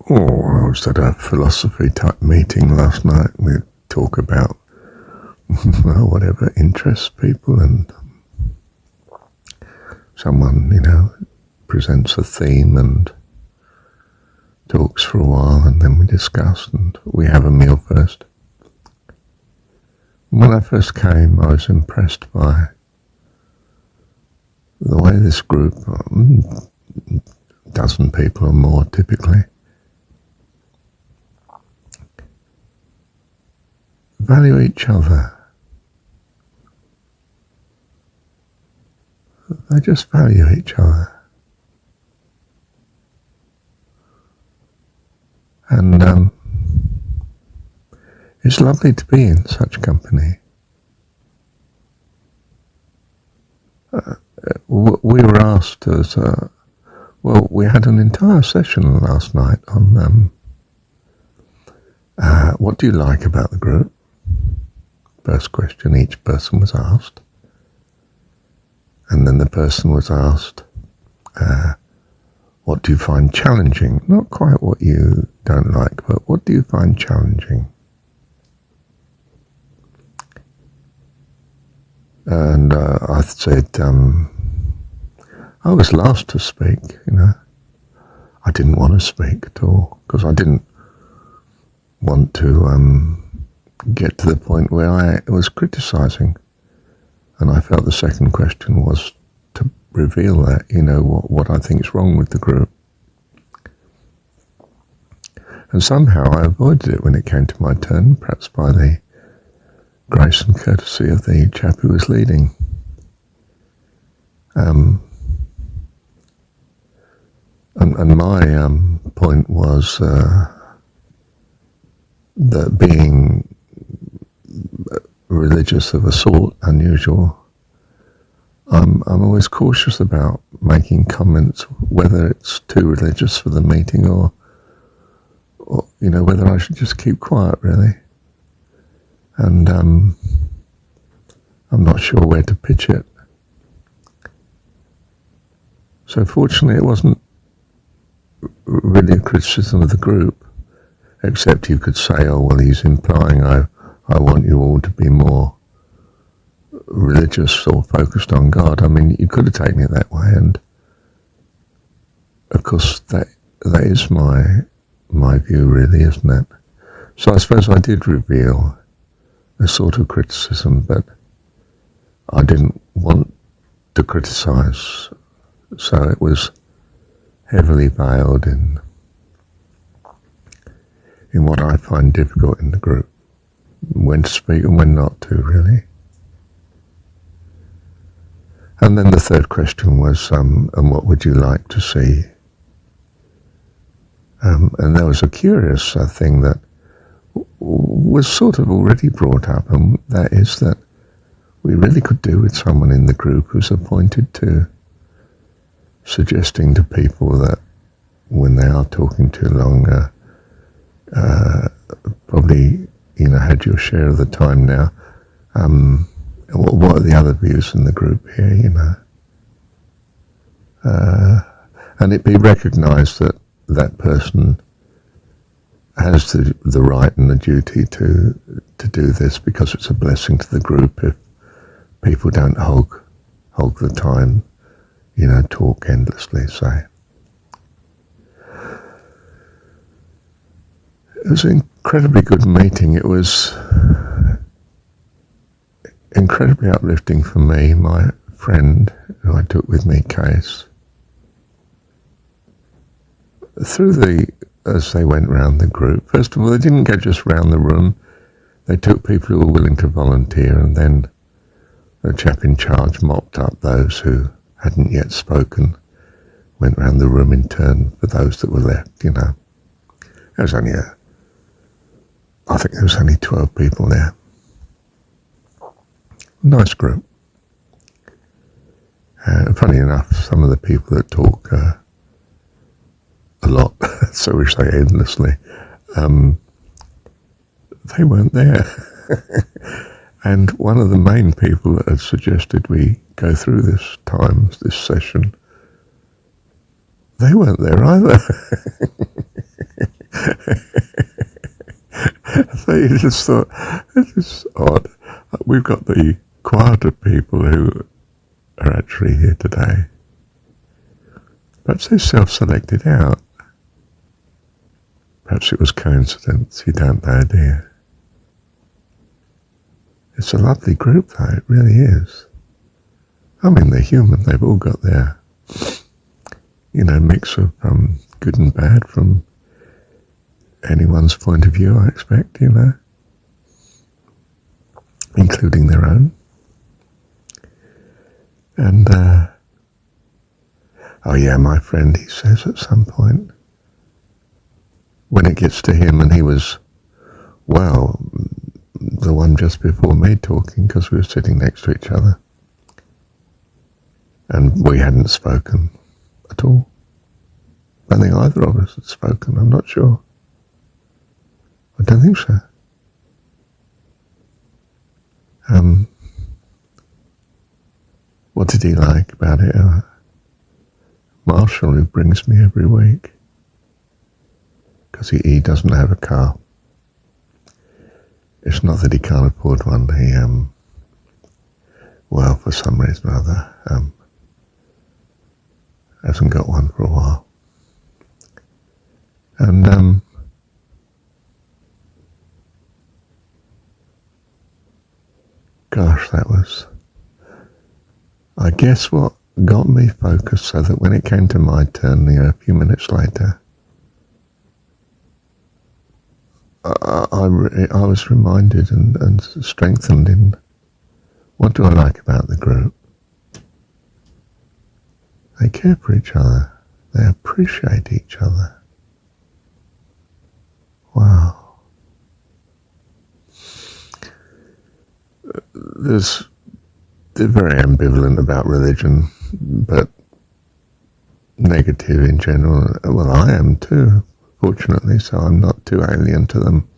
Oh, I was at a philosophy type meeting last night. We talk about well, whatever interests people, and someone, presents a theme and talks for a while, and then we discuss, and we have a meal first. When I first came, I was impressed by the way this group, a dozen people or more typically, value each other. They just value each other. And it's lovely to be in such company. We were asked as we had an entire session last night on what do you like about the group? First question each person was asked. And then the person was asked, what do you find challenging? Not quite what you don't like, but what do you find challenging? And I said, I was last to speak, I didn't want to speak at all, because I didn't want to get to the point where I was criticising. And I felt the second question was to reveal that, what I think is wrong with the group. And somehow I avoided it when it came to my turn, perhaps by the grace and courtesy of the chap who was leading. And my point was that being religious of a sort, unusual, I'm always cautious about making comments, whether it's too religious for the meeting or whether I should just keep quiet, really. And I'm not sure where to pitch it. So fortunately it wasn't really a criticism of the group, except you could say, oh, well, he's implying I want you all to be more religious or focused on God. I mean, you could have taken it that way, and of course that is my view, really, isn't it? So I suppose I did reveal a sort of criticism, but I didn't want to criticise, so it was heavily veiled in what I find difficult in the group, when to speak and when not to, really. And then the third question was, and what would you like to see? And there was a curious thing that was sort of already brought up, and that is that we really could do with someone in the group who's appointed to suggesting to people that when they are talking too long, probably, had your share of the time now, what are the other views in the group here, and it be recognised that that person has the right and the duty to do this, because it's a blessing to the group if people don't hog the time, talk endlessly, say. It was an incredibly good meeting. It was incredibly uplifting for me. My friend, who I took with me, Case, as they went round the group, first of all, they didn't go just round the room. They took people who were willing to volunteer, and then the chap in charge mopped up those who hadn't yet spoken, went round the room in turn for those that were left, There was only I think there was only 12 people there. Nice group. Funny enough, some of the people that talk a lot, so we say endlessly, they weren't there. And one of the main people that had suggested we go through this session, they weren't there either. they just thought, it's just odd. We've got the quieter people who are actually here today. Perhaps they self-selected out. Perhaps it was coincidence, you don't know, do you? It's a lovely group though, it really is. I mean, they're human, they've all got their, mix of good and bad from anyone's point of view, I expect, including their own. And, oh yeah, my friend, he says at some point, when it gets to him, and he was, well, the one just before me talking, because we were sitting next to each other, and we hadn't spoken at all. I don't think either of us had spoken, I'm not sure. I don't think so. What did he like about it? Marshall, who brings me every week, because he doesn't have a car. It's not that he can't afford one. He, well, for some reason or other, hasn't got one for a while. And gosh, that was, I guess, what got me focused, so that when it came to my turn, a few minutes later, I was reminded and strengthened in, what do I like about the group? They care for each other. They appreciate each other. Wow. They're very ambivalent about religion, but negative in general. Well, I am too, fortunately, so I'm not too alien to them.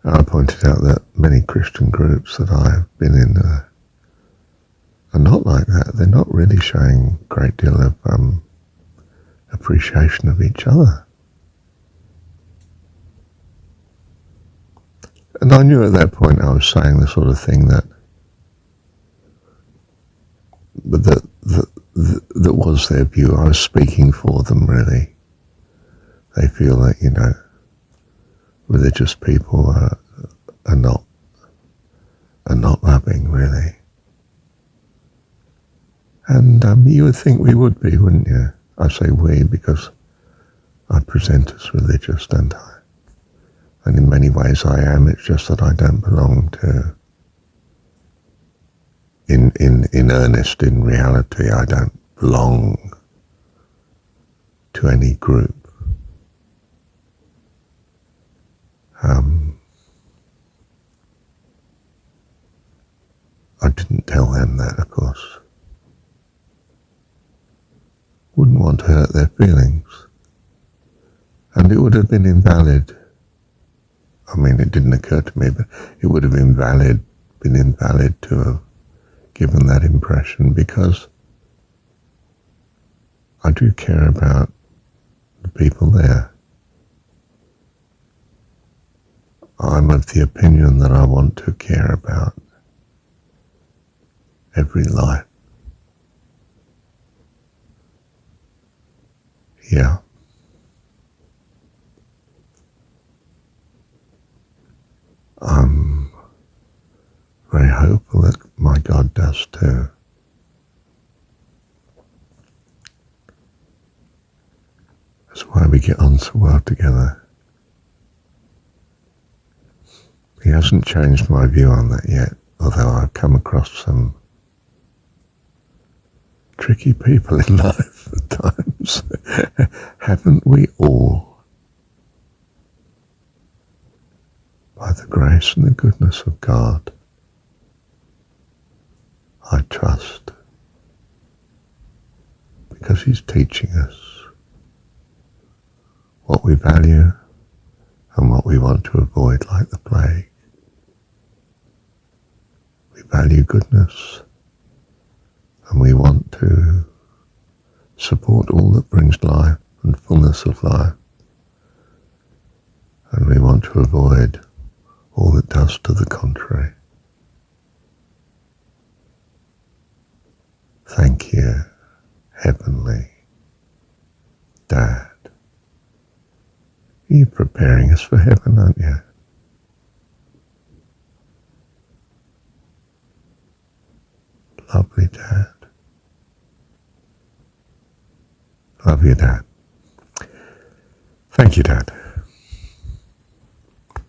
I pointed out that many Christian groups that I've been in are not like that. They're not really showing a great deal of appreciation of each other. And I knew at that point I was saying the sort of thing that was their view. I was speaking for them, really. They feel that, religious people are not loving, really. And you would think we would be, wouldn't you? I say we because I present as religious, don't I? And in many ways I am. It's just that I don't belong to, in earnest, in reality, I don't belong to any group. I didn't tell them that, of course. Wouldn't want to hurt their feelings. And it would have been invalid. I mean, it didn't occur to me, but it would have been invalid to have given that impression, because I do care about the people there. I'm of the opinion that I want to care about every life. Yeah. I'm very hopeful that my God does too. That's why we get on so well together. He hasn't changed my view on that yet, although I've come across some tricky people in life at times. Haven't we all? By the grace and the goodness of God, I trust, because He's teaching us what we value and what we want to avoid, like the plague. We value goodness, and we want to support all that brings life and fullness of life. and we want to avoid all that does to the contrary. Thank you, Heavenly Dad. You're preparing us for heaven, aren't you? Lovely Dad. Love you, Dad. Thank you, Dad.